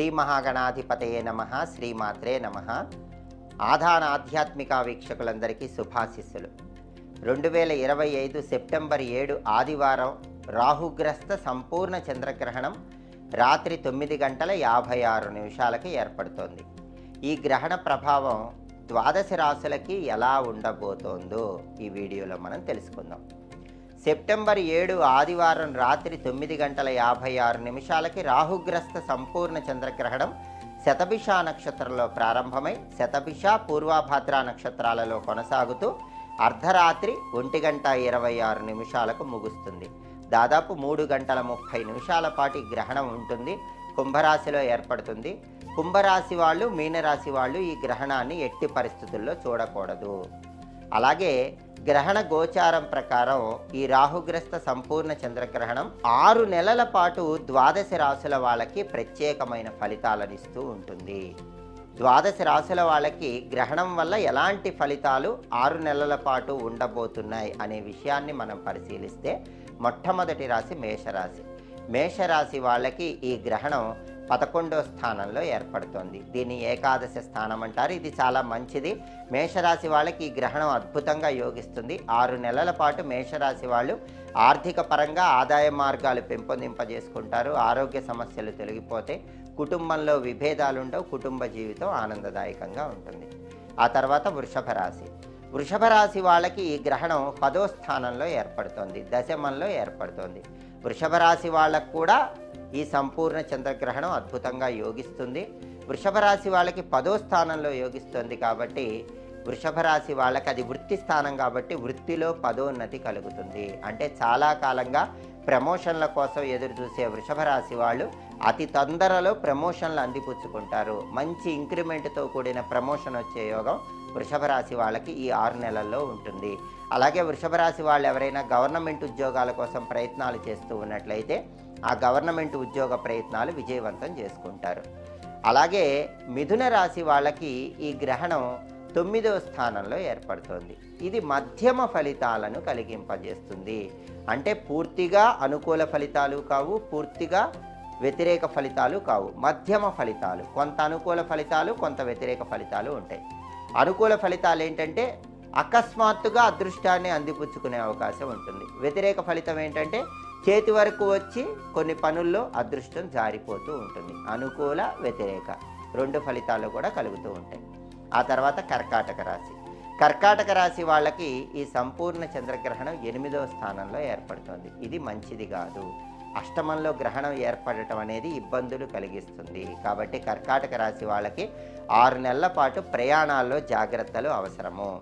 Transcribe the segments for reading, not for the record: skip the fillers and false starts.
శ్రీ మహాగణాధిపతయే నమః. శ్రీమాత్రే నమః. ఆధాన ఆధ్యాత్మిక వీక్షకులందరికీ శుభాశిస్సులు. 2025 సెప్టెంబర్ 7 ఆదివారం రాహుగ్రస్త సంపూర్ణ చంద్రగ్రహణం రాత్రి 9:56 ఏర్పడుతోంది. ఈ గ్రహణ ప్రభావం ద్వాదశ రాశులకి ఎలా ఉండబోతోందో ఈ వీడియోలో మనం తెలుసుకుందాం. సెప్టెంబర్ 7 ఆదివారం రాత్రి 9:56 రాహుగ్రస్త సంపూర్ణ చంద్రగ్రహణం శతభిష నక్షత్రంలో ప్రారంభమై శతభిష పూర్వభాద్ర నక్షత్రాలలో కొనసాగుతూ అర్ధరాత్రి 1:26 ముగుస్తుంది. దాదాపు 3:30 పాటు గ్రహణం ఉంటుంది. కుంభరాశిలో ఏర్పడుతుంది. కుంభరాశి వాళ్ళు, మీనరాశి వాళ్ళు ఈ గ్రహణాన్ని ఎట్టి పరిస్థితుల్లో చూడకూడదు. అలాగే గ్రహణ గోచారం ప్రకారం ఈ రాహుగ్రస్త సంపూర్ణ చంద్రగ్రహణం 6 నెలల పాటు ద్వాదశ రాశుల వాళ్ళకి ప్రత్యేకమైన ఫలితాలను ఇస్తూ ఉంటుంది. ద్వాదశ రాశుల వాళ్ళకి గ్రహణం వల్ల ఎలాంటి ఫలితాలు 6 నెలల పాటు ఉండబోతున్నాయి అనే విషయాన్ని మనం పరిశీలిస్తే మొట్టమొదటి రాశి మేషరాశి. మేషరాశి వాళ్ళకి ఈ గ్రహణం 11వ స్థానంలో ఏర్పడుతోంది. దీన్ని ఏకాదశ స్థానం అంటారు. ఇది చాలా మంచిది. మేషరాశి వాళ్ళకి ఈ గ్రహణం అద్భుతంగా యోగిస్తుంది. 6 నెలల పాటు మేషరాశి వాళ్ళు ఆర్థిక పరంగా ఆదాయ మార్గాలు పెంపొందింపజేసుకుంటారు. ఆరోగ్య సమస్యలు తొలగిపోతే కుటుంబంలో విభేదాలు ఉండవు. కుటుంబ జీవితం ఆనందదాయకంగా ఉంటుంది. ఆ తర్వాత వృషభ రాశి. వృషభ రాశి వాళ్ళకి ఈ గ్రహణం 10వ స్థానంలో ఏర్పడుతోంది. దశమంలో ఏర్పడుతోంది. వృషభ రాశి వాళ్ళకు కూడా ఈ సంపూర్ణ చంద్రగ్రహణం అద్భుతంగా యోగిస్తుంది. వృషభ రాశి వాళ్ళకి 10వ స్థానంలో యోగిస్తుంది కాబట్టి వృషభ రాశి వాళ్ళకి అది వృత్తి స్థానం కాబట్టి వృత్తిలో పదోన్నతి కలుగుతుంది. అంటే చాలా కాలంగా ప్రమోషన్ల కోసం ఎదురు చూసే వృషభ రాశి వాళ్ళు అతి తొందరలో ప్రమోషన్లు అందిపుచ్చుకుంటారు. మంచి ఇంక్రిమెంట్తో కూడిన ప్రమోషన్ వచ్చే యోగం వృషభ రాశి వాళ్ళకి ఈ 6 నెలల్లో ఉంటుంది. అలాగే వృషభ రాశి వాళ్ళు ఎవరైనా గవర్నమెంట్ ఉద్యోగాల కోసం ప్రయత్నాలు చేస్తూ ఉన్నట్లయితే ఆ గవర్నమెంట్ ఉద్యోగ ప్రయత్నాలు విజయవంతం చేసుకుంటారు. అలాగే మిథున రాశి వాళ్ళకి ఈ గ్రహణం 9వ స్థానంలో ఏర్పడుతోంది. ఇది మధ్యమ ఫలితాలను కలిగింపజేస్తుంది. అంటే పూర్తిగా అనుకూల ఫలితాలు కావు, పూర్తిగా వ్యతిరేక ఫలితాలు కావు, మధ్యమ ఫలితాలు. కొంత అనుకూల ఫలితాలు, కొంత వ్యతిరేక ఫలితాలు ఉంటాయి. అనుకూల ఫలితాలు ఏంటంటే అకస్మాత్తుగా అదృష్టాన్ని అందిపుచ్చుకునే అవకాశం ఉంటుంది. వ్యతిరేక ఫలితం ఏంటంటే చేతి వరకు వచ్చి కొన్ని పనుల్లో అదృష్టం జారిపోతూ ఉంటుంది. అనుకూల, వ్యతిరేక 2 ఫలితాలు కూడా కలుగుతూ ఉంటాయి. ఆ తర్వాత కర్కాటక రాశి. కర్కాటక రాశి వాళ్ళకి ఈ సంపూర్ణ చంద్రగ్రహణం 8వ స్థానంలో ఏర్పడుతుంది. ఇది మంచిది కాదు. అష్టమంలో గ్రహణం ఏర్పడటం అనేది ఇబ్బందులు కలిగిస్తుంది. కాబట్టి కర్కాటక రాశి వాళ్ళకి 6 నెలల పాటు ప్రయాణాల్లో జాగ్రత్తలు అవసరము.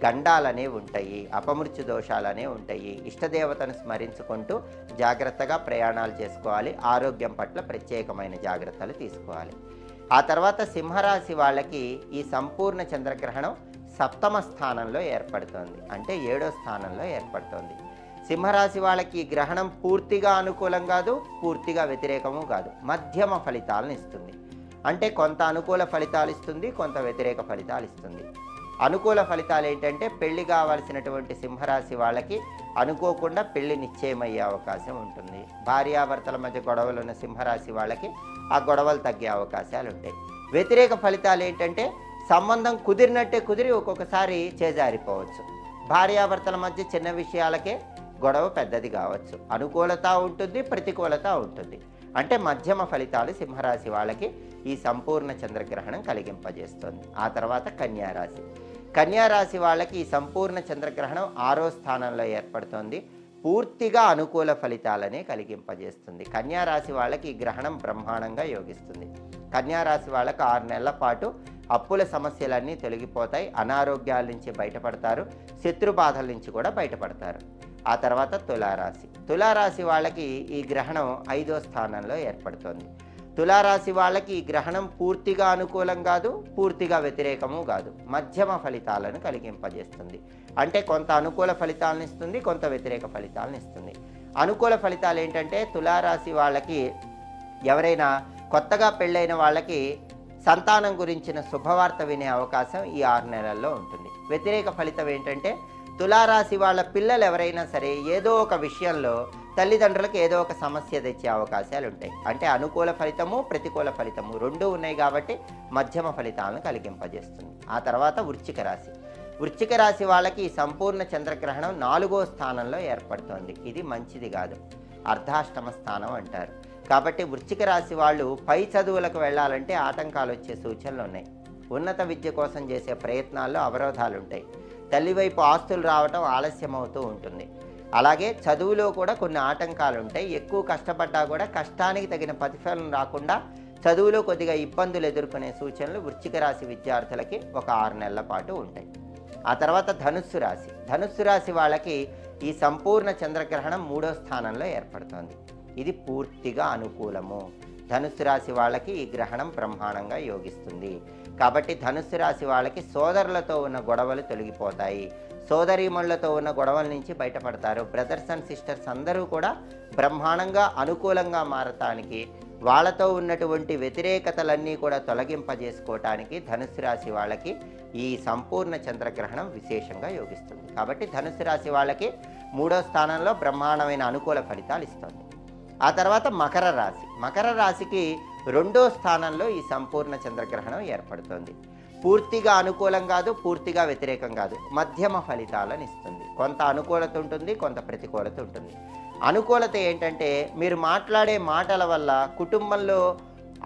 గండాలనేవి ఉంటాయి, అపమృత్యు దోషాలనేవి ఉంటాయి. ఇష్టదేవతను స్మరించుకుంటూ జాగ్రత్తగా ప్రయాణాలు చేసుకోవాలి. ఆరోగ్యం పట్ల ప్రత్యేకమైన జాగ్రత్తలు తీసుకోవాలి. ఆ తర్వాత సింహరాశి వాళ్ళకి ఈ సంపూర్ణ చంద్రగ్రహణం 7వ స్థానంలో ఏర్పడుతోంది. అంటే 7వ స్థానంలో ఏర్పడుతోంది. సింహరాశి వాళ్ళకి ఈ గ్రహణం పూర్తిగా అనుకూలం కాదు, పూర్తిగా వ్యతిరేకము కాదు, మధ్యమ ఫలితాలను ఇస్తుంది. అంటే కొంత అనుకూల ఫలితాలు ఇస్తుంది, కొంత వ్యతిరేక ఫలితాలు ఇస్తుంది. అనుకూల ఫలితాలు ఏంటంటే పెళ్లి కావాల్సినటువంటి సింహరాశి వాళ్ళకి అనుకోకుండా పెళ్లి నిశ్చయమయ్యే అవకాశం ఉంటుంది. భార్యాభర్తల మధ్య గొడవలు ఉన్న సింహరాశి వాళ్ళకి ఆ గొడవలు తగ్గే అవకాశాలు ఉంటాయి. వ్యతిరేక ఫలితాలు ఏంటంటే సంబంధం కుదిరినట్టే కుదిరి ఒక్కొక్కసారి చేజారిపోవచ్చు. భార్యాభర్తల మధ్య చిన్న విషయాలకే గొడవ పెద్దది కావచ్చు. అనుకూలత ఉంటుంది, ప్రతికూలత ఉంటుంది. అంటే మధ్యమ ఫలితాలు సింహరాశి వాళ్ళకి ఈ సంపూర్ణ చంద్రగ్రహణం కలిగింపజేస్తుంది. ఆ తర్వాత కన్యారాశి. కన్యారాశి వాళ్ళకి ఈ సంపూర్ణ చంద్రగ్రహణం 6వ స్థానంలో ఏర్పడుతుంది. పూర్తిగా అనుకూల ఫలితాలనే కలిగింపజేస్తుంది. కన్యారాశి వాళ్ళకి ఈ గ్రహణం బ్రహ్మాండంగా యోగిస్తుంది. కన్యారాశి వాళ్ళకి 6 నెలల పాటు అప్పుల సమస్యలన్నీ తొలగిపోతాయి. అనారోగ్యాల నుంచి బయటపడతారు. శత్రుబాధల నుంచి కూడా బయటపడతారు. ఆ తర్వాత తులారాశి. తులారాశి వాళ్ళకి ఈ గ్రహణం 5వ స్థానంలో ఏర్పడుతుంది. తులారాశి వాళ్ళకి ఈ గ్రహణం పూర్తిగా అనుకూలం కాదు, పూర్తిగా వ్యతిరేకము కాదు, మధ్యమ ఫలితాలను కలిగింపజేస్తుంది. అంటే కొంత అనుకూల ఫలితాలను ఇస్తుంది, కొంత వ్యతిరేక ఫలితాలను ఇస్తుంది. అనుకూల ఫలితాలు ఏంటంటే తులారాశి వాళ్ళకి ఎవరైనా కొత్తగా పెళ్ళైన వాళ్ళకి సంతానం గురించిన శుభవార్త వినే అవకాశం ఈ 6 నెలల్లో ఉంటుంది. వ్యతిరేక ఫలితం ఏంటంటే తులారాశి వాళ్ళ పిల్లలు ఎవరైనా సరే ఏదో ఒక విషయంలో తల్లిదండ్రులకు ఏదో ఒక సమస్య తెచ్చే అవకాశాలు ఉంటాయి. అంటే అనుకూల ఫలితము, ప్రతికూల ఫలితము రెండూ ఉన్నాయి కాబట్టి మధ్యమ ఫలితాలను కలిగింపజేస్తుంది. ఆ తర్వాత వృశ్చిక రాశి. వృశ్చిక రాశి వాళ్ళకి ఈ సంపూర్ణ చంద్రగ్రహణం 4వ స్థానంలో ఏర్పడుతోంది. ఇది మంచిది కాదు, అర్ధాష్టమ స్థానం అంటారు. కాబట్టి వృశ్చిక రాశి వాళ్ళు పై చదువులకు వెళ్ళాలంటే ఆటంకాలు వచ్చే సూచనలు ఉన్నాయి. ఉన్నత విద్య కోసం చేసే ప్రయత్నాల్లో అవరోధాలు ఉంటాయి. తల్లి వైపు ఆస్తులు రావటం ఆలస్యం అవుతూ ఉంటుంది. అలాగే చదువులో కూడా కొన్ని ఆటంకాలు ఉంటాయి. ఎక్కువ కష్టపడ్డా కూడా కష్టానికి తగిన ప్రతిఫలం రాకుండా చదువులో కొద్దిగా ఇబ్బందులు ఎదుర్కొనే సూచనలు వృశ్చిక రాశి విద్యార్థులకి ఒక 6 నెలల పాటు ఉంటాయి. ఆ తర్వాత ధనుస్సు రాశి. ధనుస్సు రాశి వాళ్ళకి ఈ సంపూర్ణ చంద్రగ్రహణం 3వ స్థానంలో ఏర్పడుతోంది. ఇది పూర్తిగా అనుకూలము. ధనుస్సు రాశి వాళ్ళకి ఈ గ్రహణం బ్రహ్మాండంగా యోగిస్తుంది. కాబట్టి ధనుస్సు రాశి వాళ్ళకి సోదరులతో ఉన్న గొడవలు తొలగిపోతాయి. సోదరీమణులతో ఉన్న గొడవల నుంచి బయటపడతారు. బ్రదర్స్ అండ్ సిస్టర్స్ అందరూ కూడా బ్రహ్మాండంగా అనుకూలంగా మారటానికి, వాళ్ళతో ఉన్నటువంటి వ్యతిరేకతలన్నీ కూడా తొలగింపజేసుకోవటానికి ధనుస్సు రాశి వాళ్ళకి ఈ సంపూర్ణ చంద్రగ్రహణం విశేషంగా యోగిస్తుంది. కాబట్టి ధనుస్సు రాశి వాళ్ళకి 3వ స్థానంలో బ్రహ్మాండమైన అనుకూల ఫలితాలు ఇస్తుంది. ఆ తర్వాత మకర రాశి. మకర రాశికి 2వ స్థానంలో ఈ సంపూర్ణ చంద్రగ్రహణం ఏర్పడుతుంది. పూర్తిగా అనుకూలం కాదు, పూర్తిగా వ్యతిరేకం కాదు, మధ్యమ ఫలితాలను ఇస్తుంది. కొంత అనుకూలత ఉంటుంది, కొంత ప్రతికూలత ఉంటుంది. అనుకూలత ఏంటంటే మీరు మాట్లాడే మాటల వల్ల కుటుంబంలో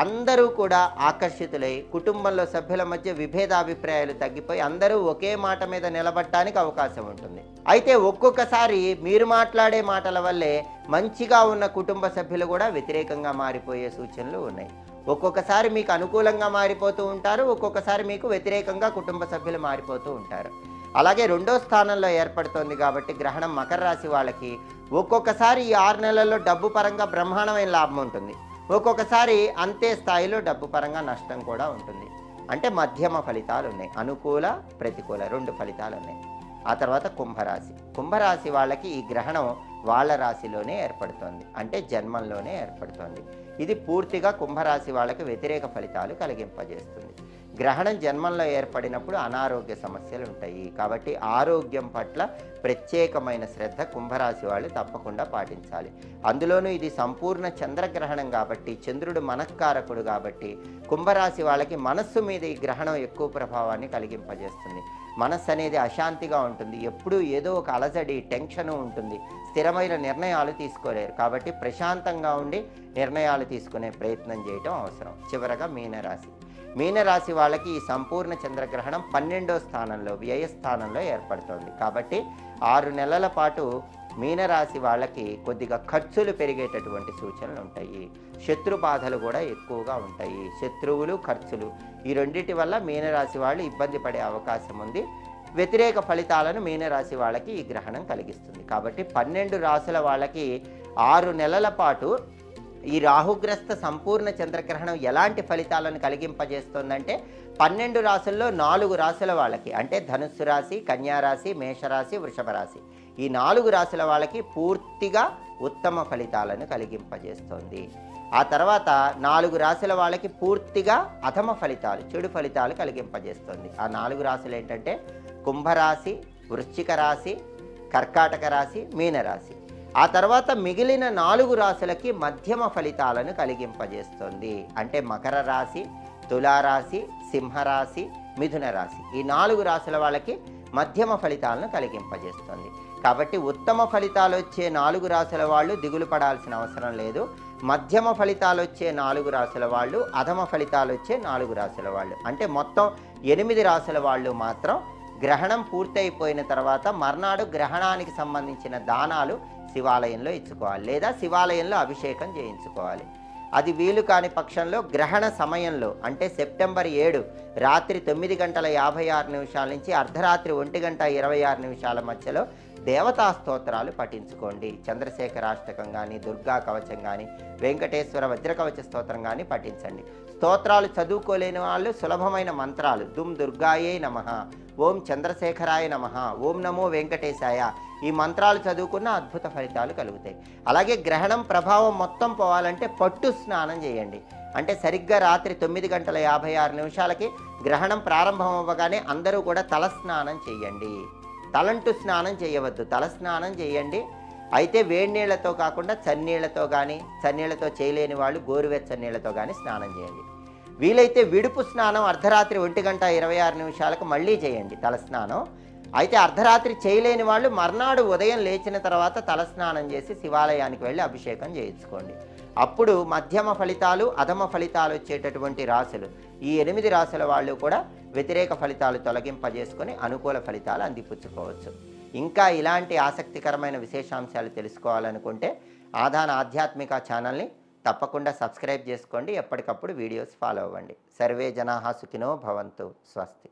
అందరూ కూడా ఆకర్షితులై కుటుంబంలో సభ్యుల మధ్య విభేదాభిప్రాయాలు తగ్గిపోయి అందరూ ఒకే మాట మీద నిలబడటానికి అవకాశం ఉంటుంది. అయితే ఒక్కొక్కసారి మీరు మాట్లాడే మాటల వల్లే మంచిగా ఉన్న కుటుంబ సభ్యులు కూడా వ్యతిరేకంగా మారిపోయే సూచనలు ఉన్నాయి. ఒక్కొక్కసారి మీకు అనుకూలంగా మారిపోతూ ఉంటారు, ఒక్కొక్కసారి మీకు వ్యతిరేకంగా కుటుంబ సభ్యులు మారిపోతూ ఉంటారు. అలాగే 2వ స్థానంలో ఏర్పడుతోంది కాబట్టి గ్రహణం మకర రాశి వాళ్ళకి ఒక్కొక్కసారి ఈ 6 నెలల్లో డబ్బు పరంగా బ్రహ్మాండమైన లాభం ఉంటుంది, ఒక్కొక్కసారి అంతే స్థాయిలో డబ్బు పరంగా నష్టం కూడా ఉంటుంది. అంటే మధ్యమ ఫలితాలు ఉన్నాయి, అనుకూల ప్రతికూల 2 ఫలితాలు ఉన్నాయి. ఆ తర్వాత కుంభరాశి. కుంభరాశి వాళ్ళకి ఈ గ్రహణం వాళ్ళ రాశిలోనే ఏర్పడుతోంది, అంటే జన్మంలోనే ఏర్పడుతోంది. ఇది పూర్తిగా కుంభరాశి వాళ్ళకి వ్యతిరేక ఫలితాలు కలిగింపజేస్తుంది. గ్రహణం జన్మంలో ఏర్పడినప్పుడు అనారోగ్య సమస్యలు ఉంటాయి. కాబట్టి ఆరోగ్యం పట్ల ప్రత్యేకమైన శ్రద్ధ కుంభరాశి వాళ్ళు తప్పకుండా పాటించాలి. అందులోనూ ఇది సంపూర్ణ చంద్రగ్రహణం కాబట్టి, చంద్రుడు మనఃకారకుడు కాబట్టి కుంభరాశి వాళ్ళకి మనస్సు మీద ఈ గ్రహణం ఎక్కువ ప్రభావాన్ని కలిగింపజేస్తుంది. మనస్సు అనేది అశాంతిగా ఉంటుంది, ఎప్పుడూ ఏదో ఒక అలజడి టెన్షను ఉంటుంది, స్థిరమైన నిర్ణయాలు తీసుకోలేరు. కాబట్టి ప్రశాంతంగా ఉండి నిర్ణయాలు తీసుకునే ప్రయత్నం చేయటం అవసరం. చివరగా మీనరాశి. మీనరాశి వాళ్ళకి ఈ సంపూర్ణ చంద్రగ్రహణం 12వ స్థానంలో వ్యయస్థానంలో ఏర్పడుతోంది. కాబట్టి 6 నెలల పాటు మీనరాశి వాళ్ళకి కొద్దిగా ఖర్చులు పెరిగేటటువంటి సూచనలు ఉంటాయి. శత్రు బాధలు కూడా ఎక్కువగా ఉంటాయి. శత్రువులు, ఖర్చులు ఈ రెండింటి వల్ల మీనరాశి వాళ్ళు ఇబ్బంది పడే అవకాశం ఉంది. వ్యతిరేక ఫలితాలను మీనరాశి వాళ్ళకి ఈ గ్రహణం కలిగిస్తుంది. కాబట్టి 12 రాశుల వాళ్ళకి 6 నెలల పాటు ఈ రాహుగ్రస్త సంపూర్ణ చంద్రగ్రహణం ఎలాంటి ఫలితాలను కలిగింపజేస్తుందంటే 12 రాశుల్లో 4 రాశుల వాళ్ళకి, అంటే ధనుస్సు రాశి, కన్యారాశి, మేషరాశి, వృషభ రాశి, ఈ 4 రాశుల వాళ్ళకి పూర్తిగా ఉత్తమ ఫలితాలను కలిగింపజేస్తుంది. ఆ తర్వాత 4 రాశుల వాళ్ళకి పూర్తిగా అధమ ఫలితాలు, చెడు ఫలితాలు కలిగింపజేస్తుంది. ఆ 4 రాశులు ఏంటంటే కుంభరాశి, వృశ్చిక రాశి, కర్కాటక రాశి, మీనరాశి. ఆ తర్వాత మిగిలిన 4 రాశులకి మధ్యమ ఫలితాలను కలిగింపజేస్తుంది. అంటే మకర రాశి, తులారాశి, సింహరాశి, మిథున రాశి, ఈ 4 రాశుల వాళ్ళకి మధ్యమ ఫలితాలను కలిగింపజేస్తుంది. కాబట్టి ఉత్తమ ఫలితాలు వచ్చే 4 రాశుల వాళ్ళు దిగులు పడాల్సిన అవసరం లేదు. మధ్యమ ఫలితాలు వచ్చే 4 రాశుల వాళ్ళు, అధమ ఫలితాలు వచ్చే 4 రాశుల వాళ్ళు, అంటే మొత్తం 8 రాశుల వాళ్ళు మాత్రం గ్రహణం పూర్తయిపోయిన తర్వాత మర్నాడు గ్రహణానికి సంబంధించిన దానాలు శివాలయంలో ఇచ్చుకోవాలి, లేదా శివాలయంలో అభిషేకం చేయించుకోవాలి. అది వీలు కాని పక్షంలో గ్రహణ సమయంలో, అంటే సెప్టెంబర్ 7 రాత్రి 9:56 నుంచి అర్ధరాత్రి 1:26 మధ్యలో దేవతా స్తోత్రాలు పఠించుకోండి. చంద్రశేఖరాష్టకం కానీ, దుర్గా కవచం కానీ, వెంకటేశ్వర వజ్రకవచ స్తోత్రం కానీ పఠించండి. స్తోత్రాలు చదువుకోలేని వాళ్ళు సులభమైన మంత్రాలు దుమ్ దుర్గాయే నమః, ఓం చంద్రశేఖరాయ నమః, ఓం నమో వెంకటేశాయ, ఈ మంత్రాలు చదువుకున్న అద్భుత ఫలితాలు కలుగుతాయి. అలాగే గ్రహణం ప్రభావం మొత్తం పోవాలంటే పట్టు స్నానం చేయండి. అంటే సరిగ్గా రాత్రి 9:56 గ్రహణం ప్రారంభం అవ్వగానే అందరూ కూడా తలస్నానం చేయండి. తలంటు స్నానం చేయవద్దు, తలస్నానం చేయండి. అయితే వేడి నీళ్ళతో కాకుండా చన్నీళ్లతో కానీ, చన్నీళ్లతో చేయలేని వాళ్ళు గోరువెచ్చని నీళ్ళతో కానీ స్నానం చేయండి. వీలైతే విడుపు స్నానం అర్ధరాత్రి 1:26 మళ్ళీ చేయండి తలస్నానం. అయితే అర్ధరాత్రి చేయలేని వాళ్ళు మర్నాడు ఉదయం లేచిన తర్వాత తలస్నానం చేసి శివాలయానికి వెళ్ళి అభిషేకం చేయించుకోండి. అప్పుడు మధ్యమ ఫలితాలు, అధమ ఫలితాలు వచ్చేటటువంటి రాశులు, ఈ 8 రాశుల వాళ్ళు కూడా వ్యతిరేక ఫలితాలు తొలగింపజేసుకొని అనుకూల ఫలితాలు అందిపుచ్చుకోవచ్చు. ఇంకా ఇలాంటి ఆసక్తికరమైన విశేషాంశాలు తెలుసుకోవాలనుకుంటే ఆధాన ఆధ్యాత్మిక ఛానల్ని తప్పకుండా సబ్స్క్రైబ్ చేసుకోండి. ఎప్పటికప్పుడు వీడియోస్ ఫాలో అవ్వండి. సర్వే జనాః సుఖినో భవంతు. స్వస్తి.